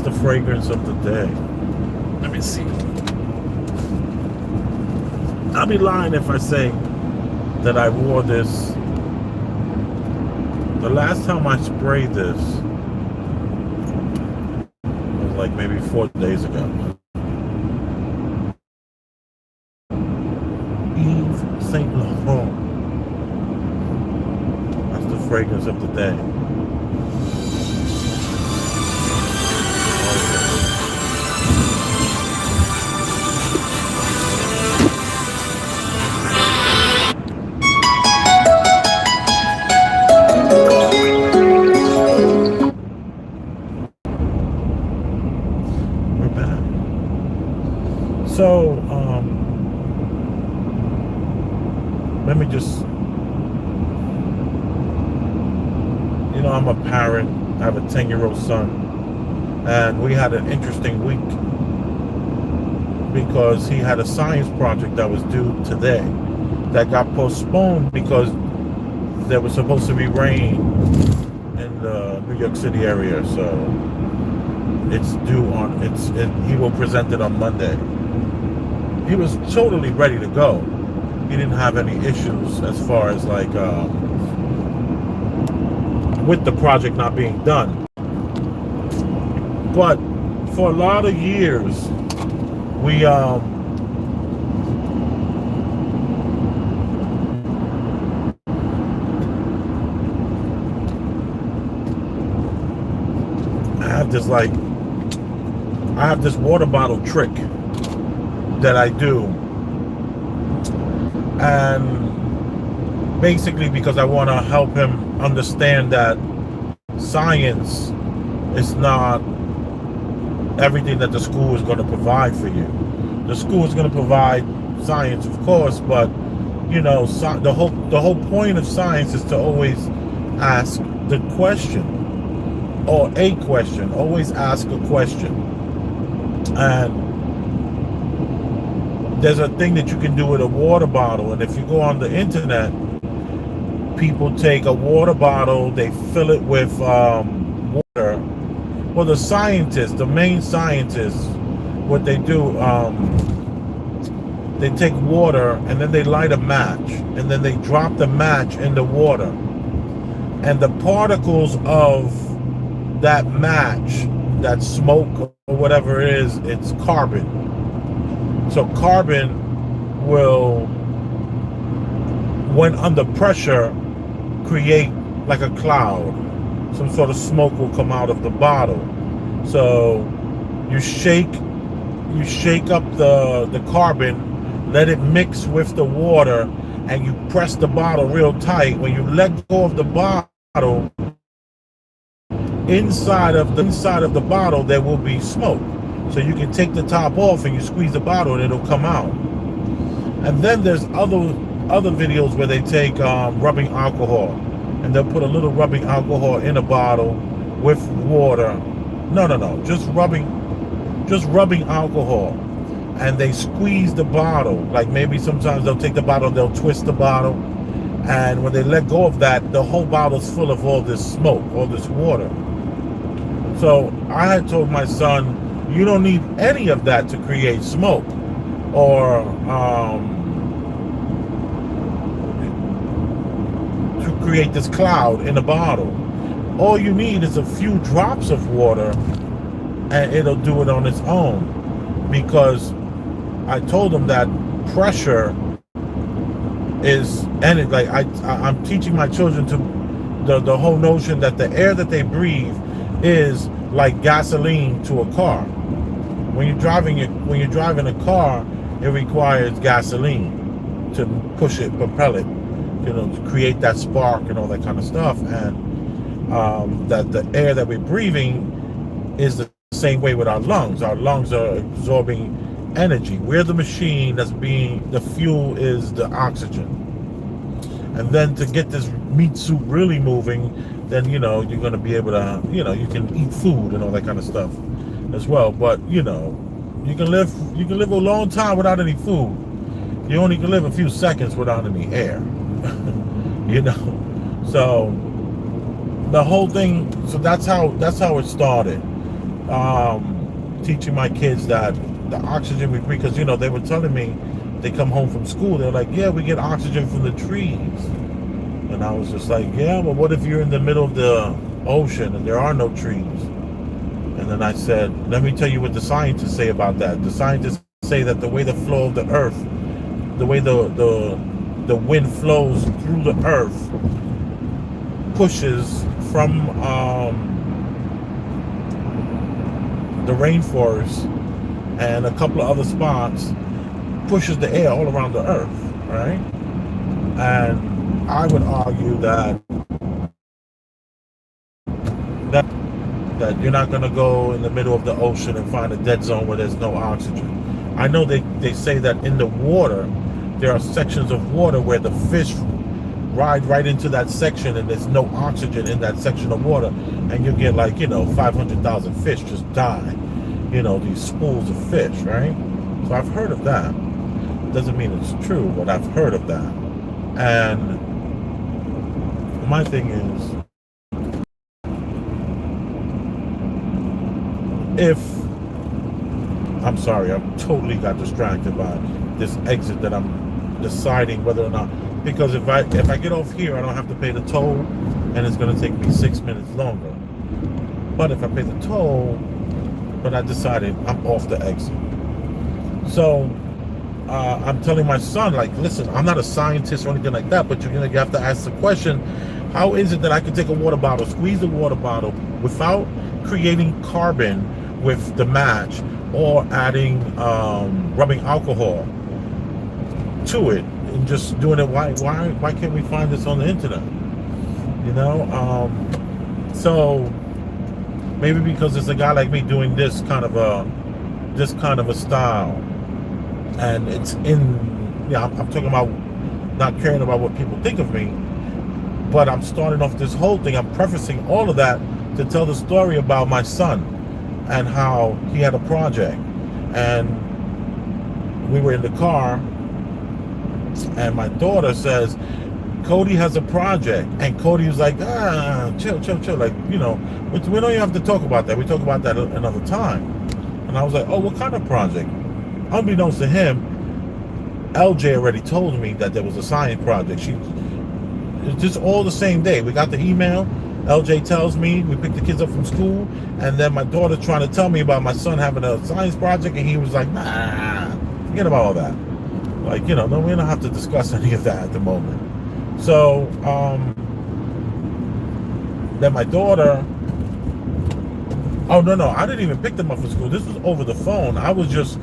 the fragrance of the day. Let me see. I'll be lying if I say that I wore this. The last time I sprayed this was like maybe 4 days ago. Yves Saint Laurent. That's the fragrance of the day. We're back. So, let me just, I'm a parent. I have a 10-year-old son, and we had an interesting week because he had a science project that was due today that got postponed because there was supposed to be rain in the New York City area. So it's due on, he will present it on Monday. He was totally ready to go. He didn't have any issues as far as like with the project not being done. But for a lot of years, we I have this water bottle trick that I do, and basically because I want to help him understand that science is not everything that the school is going to provide for you. The school is going to provide science, of course, but the whole point of science is to always ask the question, or a question. Always ask a question. And there's a thing that you can do with a water bottle, and if you go on the internet, people take a water bottle, they fill it with water. Well, the main scientists, what they do, they take water and then they light a match, and then they drop the match in the water, and the particles of that match, that smoke or whatever it is, it's carbon. So carbon will, when under pressure, create like a cloud. Some sort of smoke will come out of the bottle. So you shake up the carbon, let it mix with the water, and you press the bottle real tight. When you let go of the bottle, inside of the bottle there will be smoke. So you can take the top off and you squeeze the bottle and it'll come out. And then there's other videos where they take rubbing alcohol, and they'll put a little rubbing alcohol in a bottle with water. No, just rubbing alcohol, and they squeeze the bottle. Like maybe sometimes they'll take the bottle, they'll twist the bottle, and when they let go of that, the whole bottle's full of all this smoke, all this water. So I had told my son, you don't need any of that to create smoke or to create this cloud in a bottle. All you need is a few drops of water and it'll do it on its own, because I told him that pressure is, and it, like I'm teaching my children to the whole notion that the air that they breathe is like gasoline to a car. When you're driving a car, it requires gasoline to push it, propel it, to create that spark and all that kind of stuff. And that the air that we're breathing is the same way with our lungs. Our lungs are absorbing energy. We're the machine the fuel is the oxygen. And then to get this meat suit really moving, then you're going to be able to, you can eat food and all that kind of stuff as well. But you can live a long time without any food. You only can live a few seconds without any air. So the whole thing, so that's how it started. teaching my kids that the oxygen we breathe, because they were telling me they come home from school, they're like, yeah, we get oxygen from the trees. And I was just like, yeah, but what if you're in the middle of the ocean and there are no trees? And then I said, let me tell you what the scientists say about that. The scientists say that the way the flow of the earth, the way the wind flows through the earth, pushes from the rainforest and a couple of other spots, pushes the air all around the earth, right? And I would argue that you're not going to go in the middle of the ocean and find a dead zone where there's no oxygen. I know they say that in the water, there are sections of water where the fish ride right into that section and there's no oxygen in that section of water, and you get 500,000 fish just die. These schools of fish, right? So I've heard of that. Doesn't mean it's true, but I've heard of that. And my thing is, I'm sorry, I totally got distracted by this exit that I'm deciding whether or not, because if I get off here, I don't have to pay the toll, and it's going to take me 6 minutes longer. But if I pay the toll, but I decided I'm off the exit. So I'm telling my son, listen, I'm not a scientist or anything like that, but you have to ask the question, how is it that I can take a water bottle, squeeze the water bottle without creating carbon with the match or adding rubbing alcohol to it and just doing it? Why can't we find this on the internet? So maybe because it's a guy like me doing this kind of a style, and it's I'm talking about not caring about what people think of me, but I'm starting off this whole thing. I'm prefacing all of that to tell the story about my son and how he had a project, and we were in the car, and my daughter says, Cody has a project, and Cody was like, chill, we don't even have to talk about that. We talk about that another time. And I was like, oh, what kind of project? Unbeknownst to him, LJ already told me that there was a science project. It's just all the same day. We got the email. LJ tells me, we picked the kids up from school, and then my daughter's trying to tell me about my son having a science project, and he was like, nah, forget about all that. No, we don't have to discuss any of that at the moment. So, then my daughter, oh, no, I didn't even pick them up from school. This was over the phone. I was just,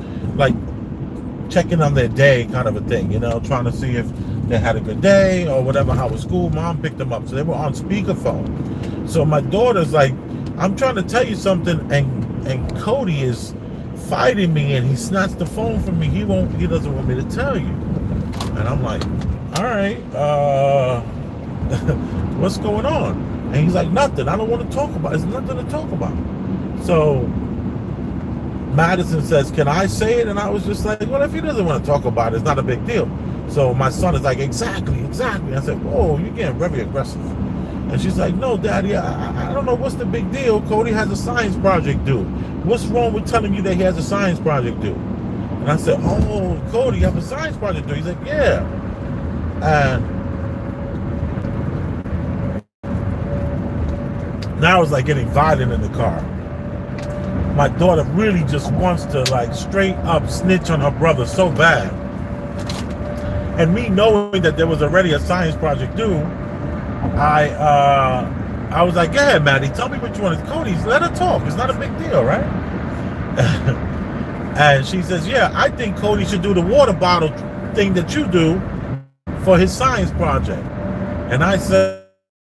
checking on their day kind of a thing, trying to see if they had a good day or whatever, how was school. Mom picked them up, so they were on speakerphone. So my daughter's like, I'm trying to tell you something, and Cody is fighting me, and he snatched the phone from me. He doesn't want me to tell you. And I'm like, all right, what's going on? And he's like, nothing. I don't want to talk about it. There's nothing to talk about. So Madison says, can I say it? And I was just like, well, if he doesn't want to talk about it, it's not a big deal. So my son is like, exactly. I said, whoa, you're getting very aggressive. And she's like, no, Daddy, I don't know what's the big deal. Cody has a science project due. What's wrong with telling you that he has a science project due? And I said, oh, Cody, you have a science project due? He's like, yeah. And now it's like getting violent in the car. My daughter really just wants to straight up snitch on her brother so bad. And me knowing that there was already a science project due, I was like, go ahead, Maddie, tell me what you want. Cody's, let her talk. It's not a big deal, right? And she says, yeah, I think Cody should do the water bottle thing that you do for his science project. And I say,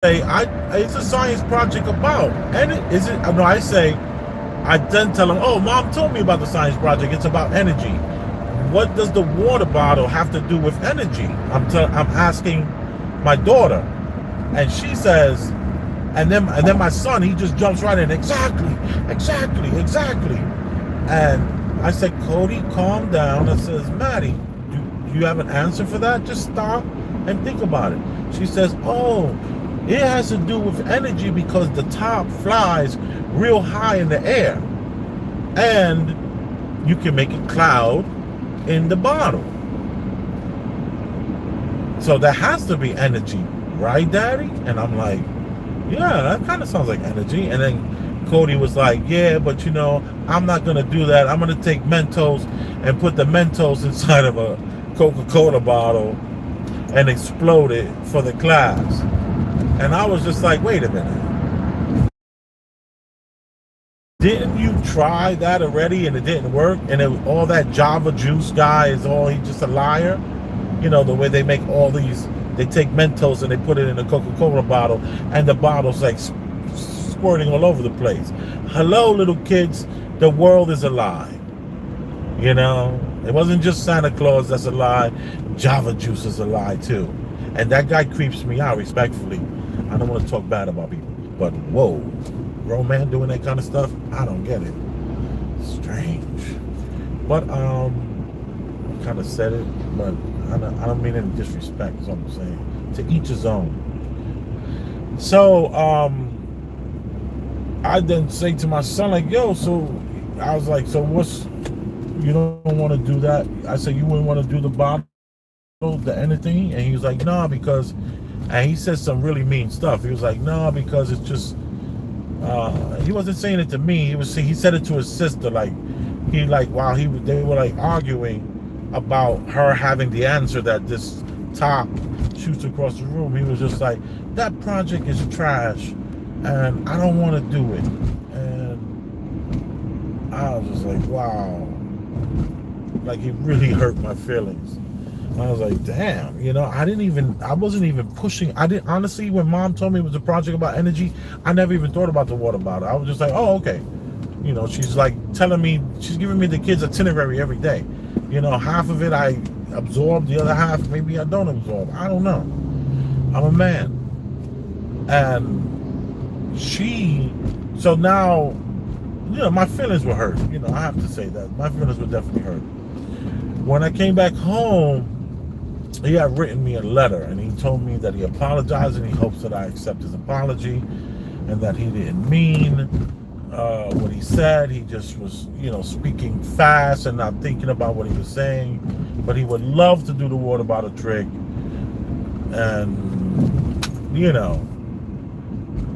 it's a science project about, and I then tell him, oh, Mom told me about the science project. It's about energy. What does the water bottle have to do with energy? I'm asking my daughter, and she says, and then my son, he just jumps right in. Exactly. And I said, Cody, calm down. I says, Maddie, do you have an answer for that? Just stop and think about it. She says, oh, it has to do with energy because the top flies real high in the air. and you can make a cloud in the bottle. So there has to be energy, right, Daddy? And I'm like, yeah, that kind of sounds like energy. And then Cody was like, yeah, but you know, I'm not going to do that. I'm going to take Mentos and put the Mentos inside of a Coca-Cola bottle and explode it for the class. And I was just like, wait a minute. Didn't you try that already and it didn't work? And all that Java Juice guy is he's just a liar? You know, the way they make all these, they take Mentos and they put it in a Coca-Cola bottle and the bottle's like squirting all over the place. Hello, little kids, the world is a lie. You know, it wasn't just Santa Claus that's a lie. Java Juice is a lie too. And that guy creeps me out, respectfully. I don't want to talk bad about people, but whoa, grown man doing that kind of stuff, I don't get it. Strange. But I kind of said it, but I don't mean any disrespect, is what I'm saying. To each his own. So I then say to my son, like, yo, so I was like, so you don't want to do that? I said, you wouldn't want to do the bottle, the anything? And he was like, nah, because, and he said some really mean stuff. He was like, nah, because it's just, he wasn't saying it to me. He said it to his sister. Like, while they were like arguing about her having the answer that this top shoots across the room. He was just like, that project is trash and I don't want to do it. And I was just like, wow. Like, it really hurt my feelings. I was like, damn, you know, I wasn't even pushing. Honestly, when Mom told me it was a project about energy, I never even thought about the water bottle. I was just like, oh, okay. You know, she's like telling me, she's giving me the kids' itinerary every day. You know, half of it I absorb, the other half maybe I don't absorb. I don't know. I'm a man. And so now, you know, my feelings were hurt. You know, I have to say that. My feelings were definitely hurt. When I came back home, he had written me a letter and he told me that he apologized and he hopes that I accept his apology and that he didn't mean what he said. He just was, you know, speaking fast and not thinking about what he was saying. But he would love to do the water bottle trick. And, you know,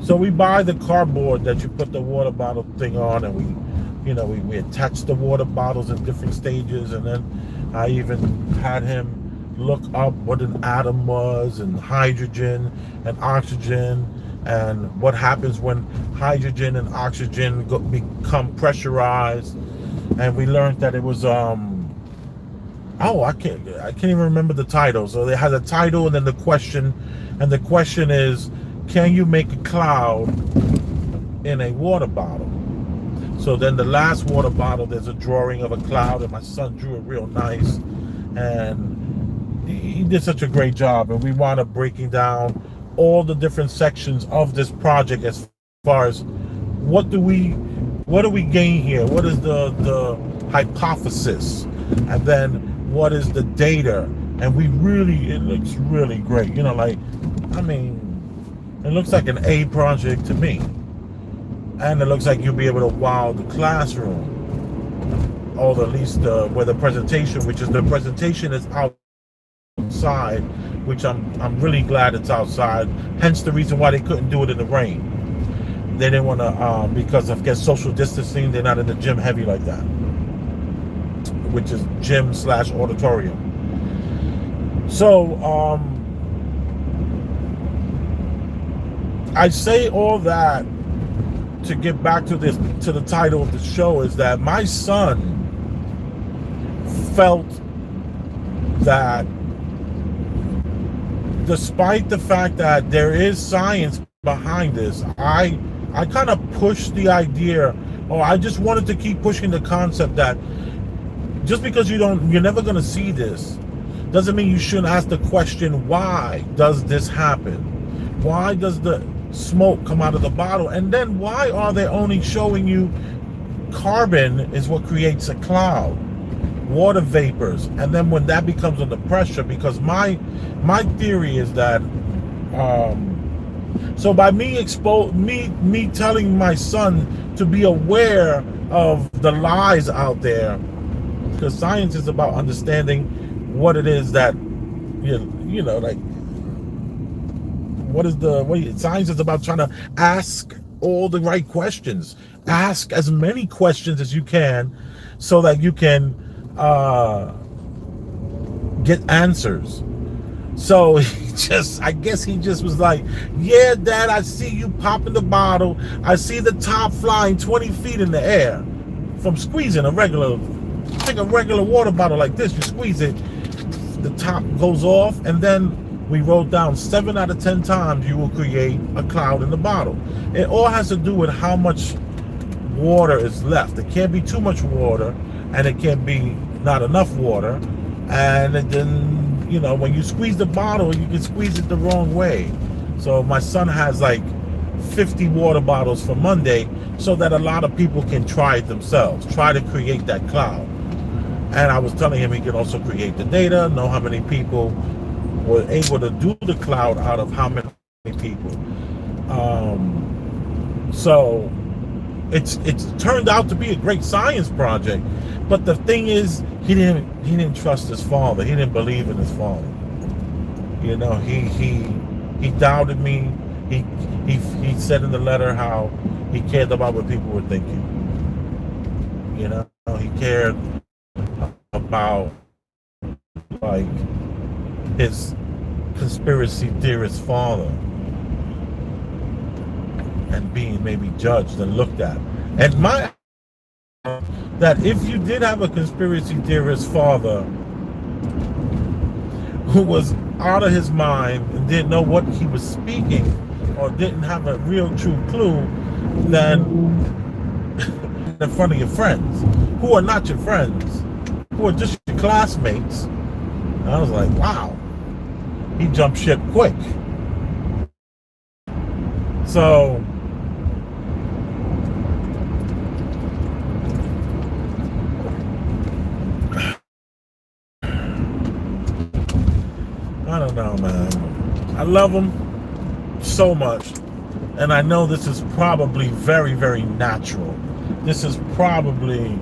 so we buy the cardboard that you put the water bottle thing on, and we attach the water bottles in different stages. And then I even had him look up what an atom was, and hydrogen and oxygen, and what happens when hydrogen and oxygen become pressurized. And we learned that it was I can't even remember the title. So they had a title and then the question, and the question is, can you make a cloud in a water bottle? So then the last water bottle, there's a drawing of a cloud, and my son drew it real nice, and he did such a great job. And we wound up breaking down all the different sections of this project as far as what do we gain here, what is the hypothesis, and then what is the data. And it looks really great. You know, like, I mean, it looks like an A project to me. And it looks like you'll be able to wow the classroom. Or at least where the presentation, the presentation is outside, which I'm really glad it's outside. Hence the reason why they couldn't do it in the rain. They didn't want to, because of social distancing, they're not in the gym heavy like that, which is gym/auditorium. So, I say all that to get back to the title of the show, is that my son felt that despite the fact that there is science behind this, I kind of pushed the idea, or I just wanted to keep pushing the concept that just because you're never going to see this, doesn't mean you shouldn't ask the question, why does this happen? Why does the smoke come out of the bottle? And then why are they only showing you carbon is what creates a cloud, water vapors, and then when that becomes under pressure, because my theory is that so by me telling my son to be aware of the lies out there, because science is about understanding what it is that like science is about trying to ask all the right questions, ask as many questions as you can, so that you can get answers. So I guess he just was like, yeah, Dad, I see you popping the bottle. I see the top flying 20 feet in the air from squeezing take a regular water bottle like this, you squeeze it, the top goes off, and then we wrote down 7 out of 10 times you will create a cloud in the bottle. It all has to do with how much water is left. It can't be too much water, and it can't be not enough water. And then, when you squeeze the bottle, you can squeeze it the wrong way. So my son has like 50 water bottles for Monday, so that a lot of people can try it themselves, try to create that cloud. And I was telling him he can also create the data, know how many people were able to do the cloud out of how many people. So it's turned out to be a great science project. But the thing is, he didn't trust his father. He didn't believe in his father. He doubted me. He said in the letter how he cared about what people were thinking. He cared about like his conspiracy theorist father, and being maybe judged and looked at. And that if you did have a conspiracy theorist father who was out of his mind and didn't know what he was speaking, or didn't have a real true clue, then in front of your friends who are not your friends, who are just your classmates, I was like, wow, he jumped ship quick. So I don't know, man. I love him so much, and I know this is probably very, very natural. This is probably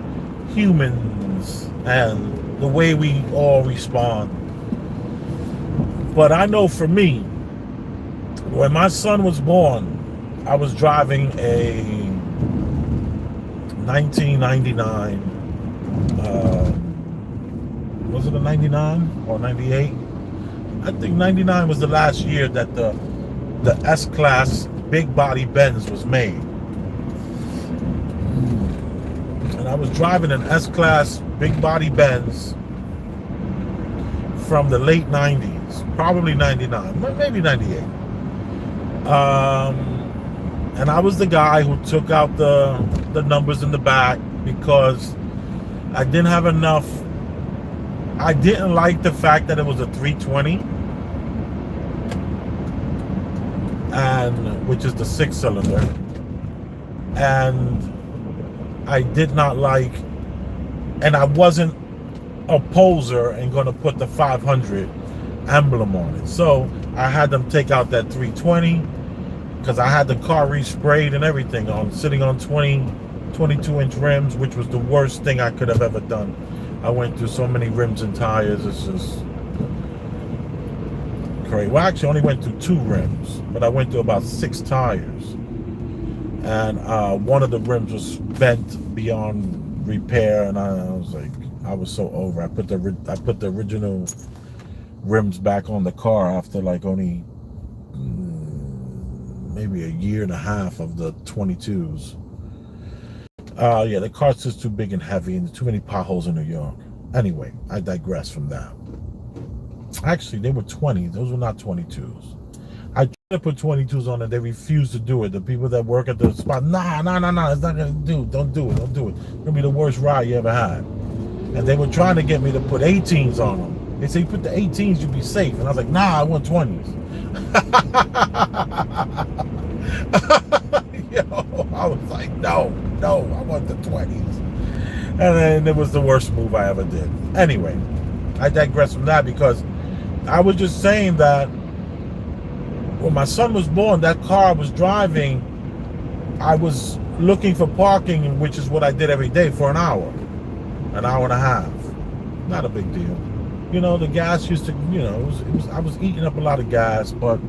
humans and the way we all respond. But I know for me, when my son was born, I was driving a 1999, was it a 99 or 98? I think 99 was the last year that the S-Class big body Benz was made. And I was driving an S-Class big body Benz from the late 90s, probably 99, maybe 98. And I was the guy who took out the numbers in the back because I didn't have enough. I didn't like the fact that it was a 320, and which is the 6-cylinder, and I did not like, and I wasn't a poser and going to put the 500 emblem on it. So I had them take out that 320 because I had the car resprayed and everything on, sitting on 22-inch rims, which was the worst thing I could have ever done. I went through so many rims and tires. It's just crazy. Well, actually, I only went through 2 rims, but I went through about 6 tires. And one of the rims was bent beyond repair, and I was like, I was so over. I put the original rims back on the car after like only maybe a year and a half of the 22s. Yeah, the car's just too big and heavy, and too many potholes in New York. Anyway, I digress from that. Actually, they were 20s. Those were not 22s. I tried to put 22s on and they refused to do it. The people that work at the spot, nah, it's not gonna do. Don't do it. It's gonna be the worst ride you ever had. And they were trying to get me to put 18s on them. They say, you put the 18s, you'll be safe. And I was like, nah, I want 20s. Yo, I was like, no, I want the 20s. And then it was the worst move I ever did. Anyway, I digress from that because I was just saying that when my son was born, that car I was driving, I was looking for parking, which is what I did every day for an hour and a half. Not a big deal. You know, the gas used to, you know, I was eating up a lot of gas, but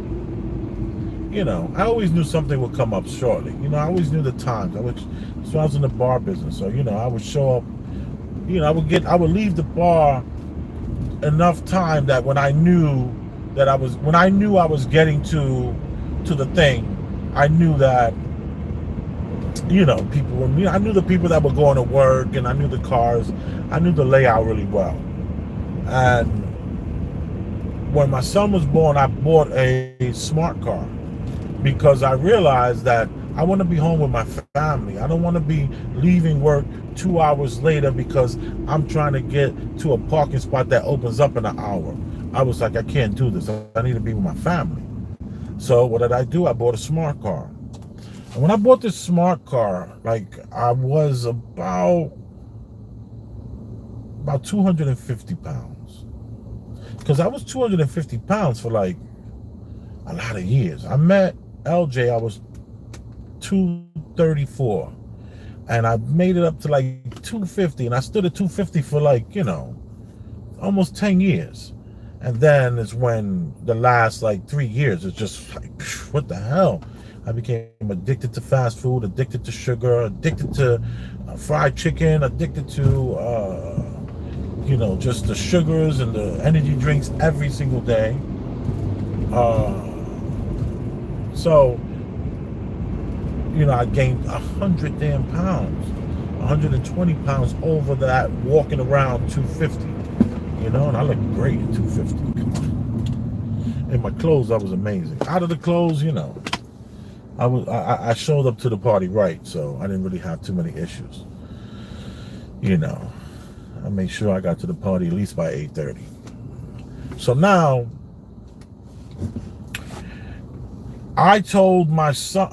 you know, I always knew something would come up shortly. You know, I always knew the times. So I was in the bar business. So, you know, I would show up, you know, I would leave the bar enough time that when I knew I was getting to the thing, I knew that, you know, I knew the people that were going to work, and I knew the cars. I knew the layout really well. And when my son was born, I bought a smart car because I realized that I want to be home with my family. I don't want to be leaving work 2 hours later because I'm trying to get to a parking spot that opens up in an hour. I was like, I can't do this. I need to be with my family. So what did I do? I bought a smart car. And when I bought this smart car, like, I was about 250 pounds. Because I was 250 pounds for like a lot of years. I met LJ, I was 234. And I made it up to like 250. And I stood at 250 for like, you know, almost 10 years. And then it's when the last like 3 years, it's just like, what the hell? I became addicted to fast food, addicted to sugar, addicted to fried chicken, addicted to, you know, just the sugars and the energy drinks every single day. So, you know, I gained 100 damn pounds, 120 pounds over that walking around 250, you know, and I looked great at 250. In my clothes, that was amazing. Out of the clothes, you know, I showed up to the party right, so I didn't really have too many issues. You know, I made sure I got to the party at least by 8:30. So now, I told my son,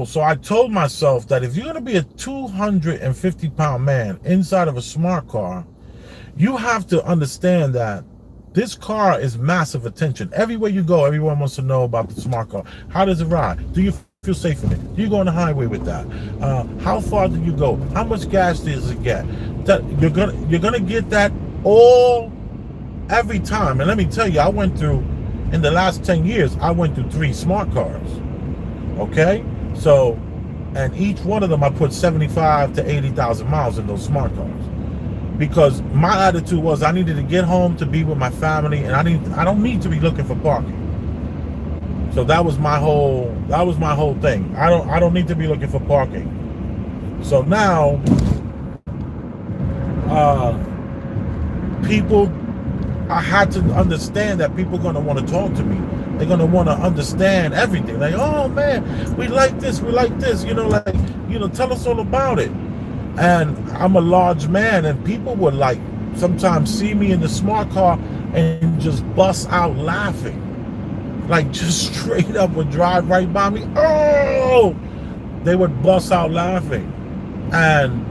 so I told myself that if you're going to be a 250-pound man inside of a smart car, you have to understand that this car is massive attention. Everywhere you go, everyone wants to know about the smart car. How does it ride? Do you feel safe in it? Do you go on the highway with that? How far do you go? How much gas does it get? That you're gonna get that all every time. And let me tell you, I went through, in the last 10 years, I went through 3 smart cars. Okay, so, and each one of them I put 75 to 80,000 miles in those smart cars. Because my attitude was I needed to get home to be with my family, and I don't need to be looking for parking. So that was my whole thing. I don't need to be looking for parking. So now I had to understand that people are going to want to talk to me. They're going to want to understand everything. Like, oh man, we like this, you know, like, you know, tell us all about it. And I'm a large man, and people would like sometimes see me in the smart car and just bust out laughing. Like, just straight up would drive right by me. Oh, they would bust out laughing. And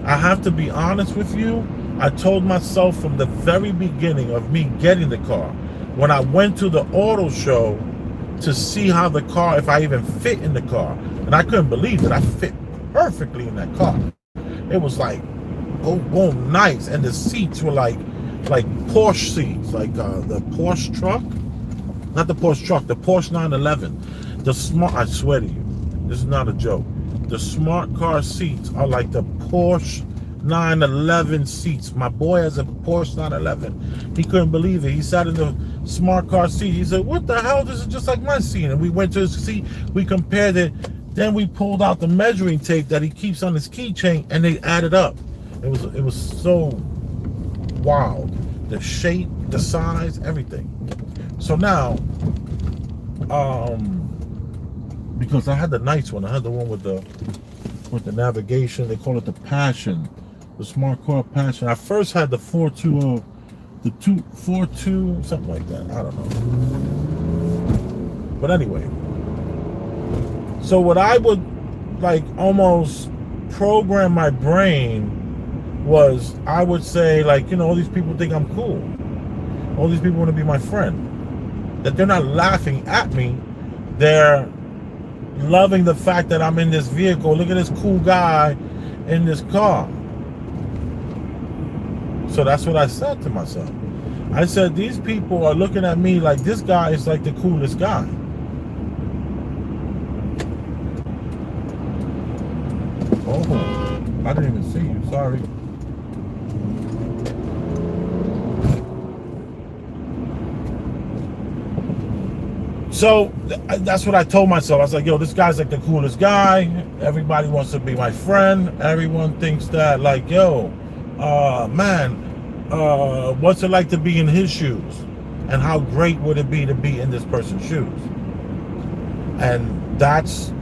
I have to be honest with you, I told myself from the very beginning of me getting the car, when I went to the auto show to see how the car, if I even fit in the car, and I couldn't believe that I fit perfectly in that car. It was like, oh, nice. And the seats were like Porsche seats, like the Porsche truck. Not the Porsche truck, the Porsche 911. I swear to you, this is not a joke. The smart car seats are like the Porsche 911 seats. My boy has a Porsche 911. He couldn't believe it. He sat in the smart car seat. He said, what the hell? This is just like my seat. And we went to his seat. We compared it. Then we pulled out the measuring tape that he keeps on his keychain, and they added up. It was so wild. The shape, the size, everything. So now, because I had the nice one, I had the one with the navigation. They call it the Passion, the Smart Car Passion. I first had the 420, the 242, something like that. I don't know. But anyway. So what I would like almost program my brain was, I would say, like, you know, all these people think I'm cool. All these people want to be my friend. That they're not laughing at me. They're loving the fact that I'm in this vehicle. Look at this cool guy in this car. So that's what I said to myself. I said, these people are looking at me like this guy is like the coolest guy. Oh, I didn't even see you. Sorry. So that's what I told myself. I was like, yo, this guy's like the coolest guy. Everybody wants to be my friend. Everyone thinks that, like, yo, man, what's it like to be in his shoes? And how great would it be to be in this person's shoes? And that's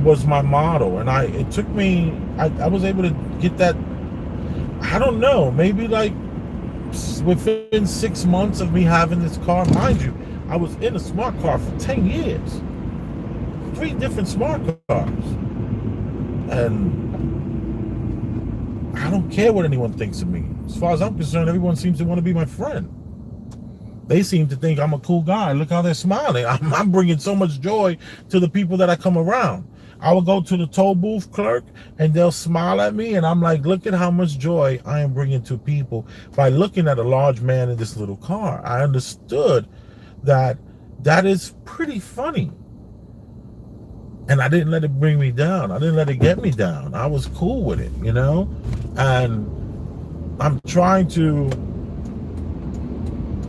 was my motto. And it took me, I was able to get that, I don't know, maybe like within 6 months of me having this car. Mind you, I was in a smart car for 10 years. 3 different smart cars. And I don't care what anyone thinks of me. As far as I'm concerned, everyone seems to want to be my friend. They seem to think I'm a cool guy. Look how they're smiling. I'm bringing so much joy to the people that I come around. I will go to the toll booth clerk and they'll smile at me, and I'm like, look at how much joy I am bringing to people by looking at a large man in this little car. I understood that is pretty funny. And I didn't let it bring me down. I didn't let it get me down. I was cool with it, you know? And I'm trying to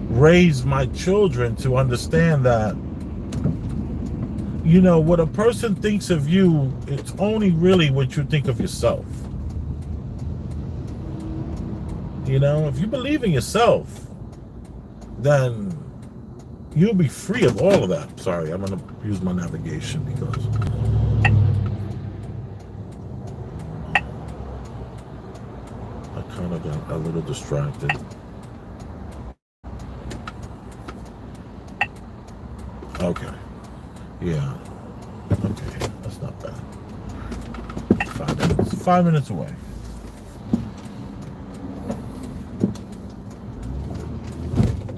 raise my children to understand that, you know, what a person thinks of you, it's only really what you think of yourself. You know, if you believe in yourself, then you'll be free of all of that. Sorry, I'm going to use my navigation because I kind of got a little distracted. Okay. Yeah. Okay. That's not bad. 5 minutes. 5 minutes away.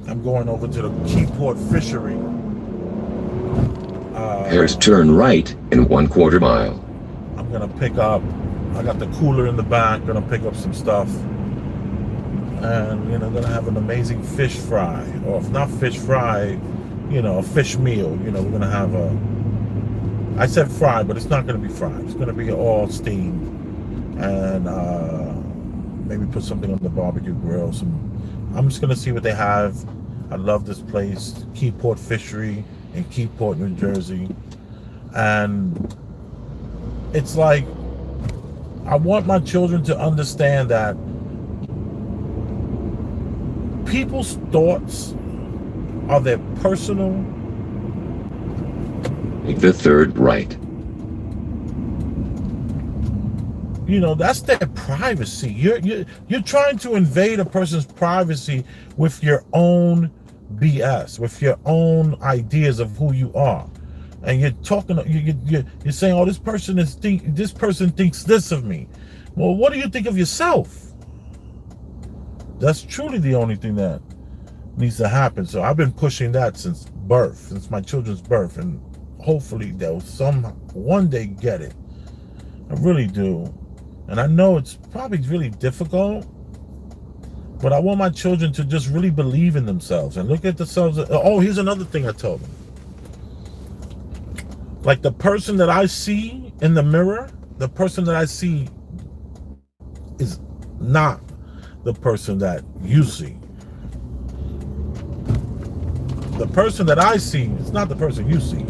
I'm going over to the Keyport Fishery. There's turn right in 1/4 mile. I'm gonna pick up. I got the cooler in the back. Gonna pick up some stuff, and you know, gonna have an amazing fish fry, or if not fish fry, you know, a fish meal. You know, we're gonna have a. I said fry, but it's not gonna be fried. It's gonna be all steamed, and maybe put something on the barbecue grill. I'm just gonna see what they have. I love this place, Keyport Fishery in Keyport, New Jersey. And it's like, I want my children to understand that people's thoughts are their personal. Take the third right. You know, that's their privacy. You're trying to invade a person's privacy with your own BS, with your own ideas of who you are, and you're talking. You're saying, "Oh, this person thinks this of me." Well, what do you think of yourself? That's truly the only thing that needs to happen. So I've been pushing that since birth, since my children's birth, and hopefully they'll one day get it. I really do. And I know it's probably really difficult, but I want my children to just really believe in themselves and look at themselves. Oh, here's another thing I told them. Like, the person that I see in the mirror, the person that I see is not the person that you see. The person that I see is not the person you see.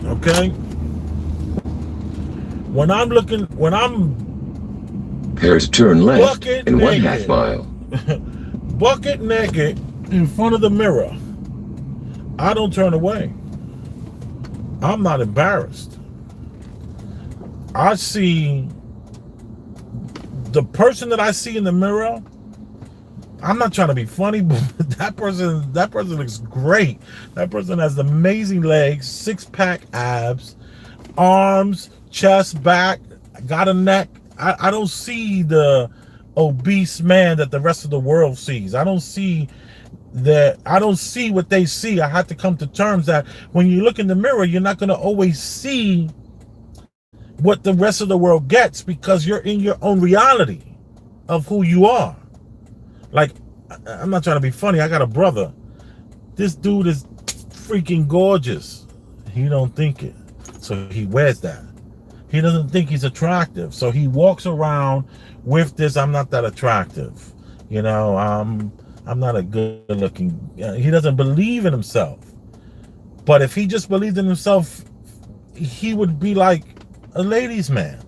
Okay? When I'm There's turn left in 1/2 mile. bucket naked in front of the mirror, I don't turn away. I'm not embarrassed. I see the person that I see in the mirror. I'm not trying to be funny, but that person looks great. That person has amazing legs, 6-pack abs, arms, chest, back, got a neck. I don't see the obese man that the rest of the world sees. I don't see that I don't see what they see. I had to come to terms that when you look in the mirror, you're not going to always see what the rest of the world gets, because you're in your own reality of who you are. Like, I'm not trying to be funny. I got a brother. This dude is freaking gorgeous. He don't think it, so he wears that. He doesn't think he's attractive, so he walks around with this. I'm not that attractive, you know. I'm not a good looking. He doesn't believe in himself. But if he just believed in himself, he would be like a ladies' man.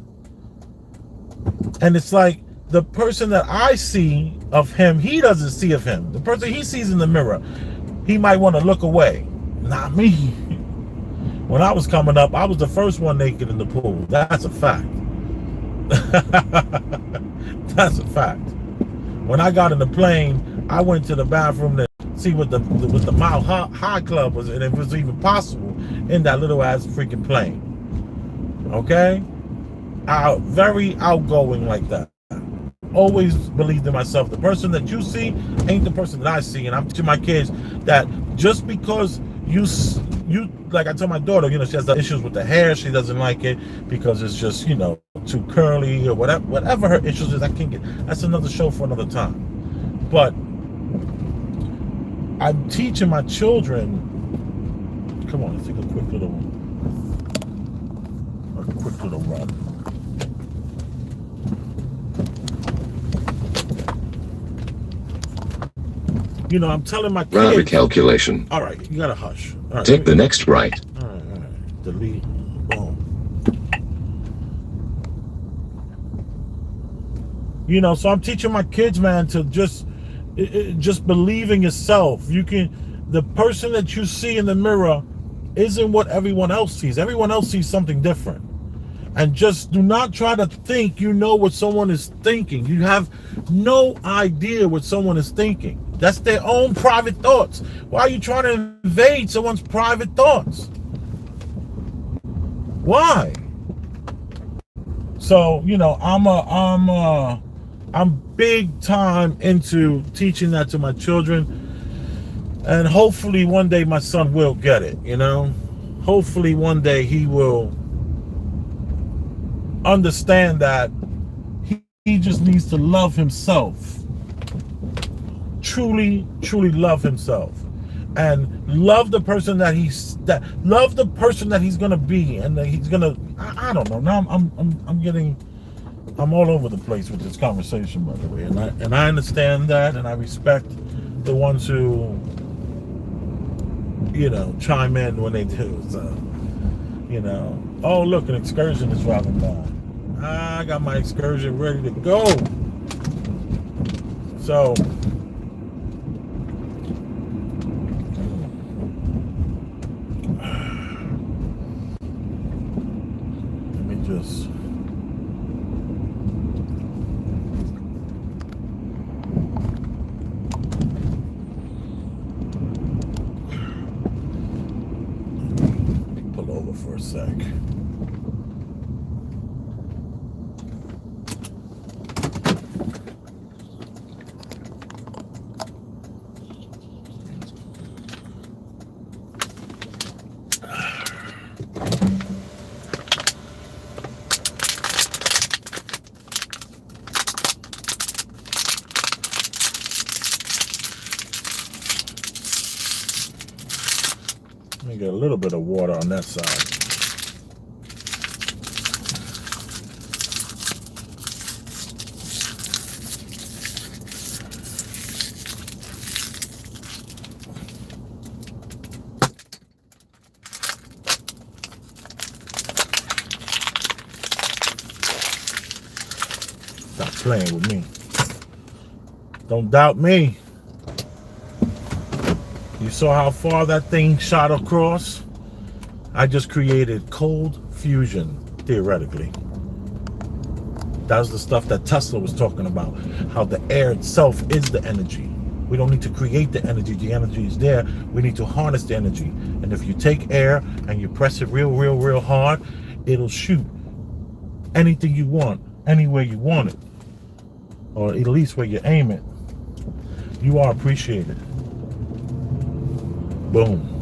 And it's like, the person that I see of him, he doesn't see of him. The person he sees in the mirror, he might want to look away. Not me. When I was coming up, I was the first one naked in the pool. That's a fact. That's a fact. When I got in the plane, I went to the bathroom to see what the Mile High Club was, and if it was even possible in that little ass freaking plane. Okay? Very outgoing like that. Always believed in myself. The person that you see ain't the person that I see. And I'm teaching my kids that just because you like, I tell my daughter, you know, she has the issues with the hair. She doesn't like it because it's just, you know, too curly or whatever her issues is. I can't get, that's another show for another time. But I'm teaching my children, come on, let's take a quick little run. You know, I'm telling my kids. Route recalculation. All right, you gotta hush. All right, take the next right. All right. Delete. Boom. You know, so I'm teaching my kids, man, to just believe in yourself. You can. The person that you see in the mirror isn't what everyone else sees. Everyone else sees something different. And just do not try to think you know what someone is thinking. You have no idea what someone is thinking. That's their own private thoughts. Why are you trying to invade someone's private thoughts? Why? So, you know, I'm big time into teaching that to my children. And hopefully one day my son will get it, you know? Hopefully one day he will understand that he just needs to love himself. Truly love himself, and love the person that he's gonna be, and that he's gonna. I don't know. Now I'm all over the place with this conversation, by the way, and I understand that, and I respect the ones who, you know, chime in when they do. So, you know, oh look, an excursion is driving by. I got my excursion ready to go. So. Just pull over for a sec. Let me get a little bit of water on that side. Stop playing with me. Don't doubt me. You saw how far that thing shot across? I just created cold fusion, theoretically. That was the stuff that Tesla was talking about, how the air itself is the energy. We don't need to create the energy is there. We need to harness the energy. And if you take air and you press it real hard, it'll shoot anything you want, anywhere you want it, or at least where you aim it. You are appreciated. Boom.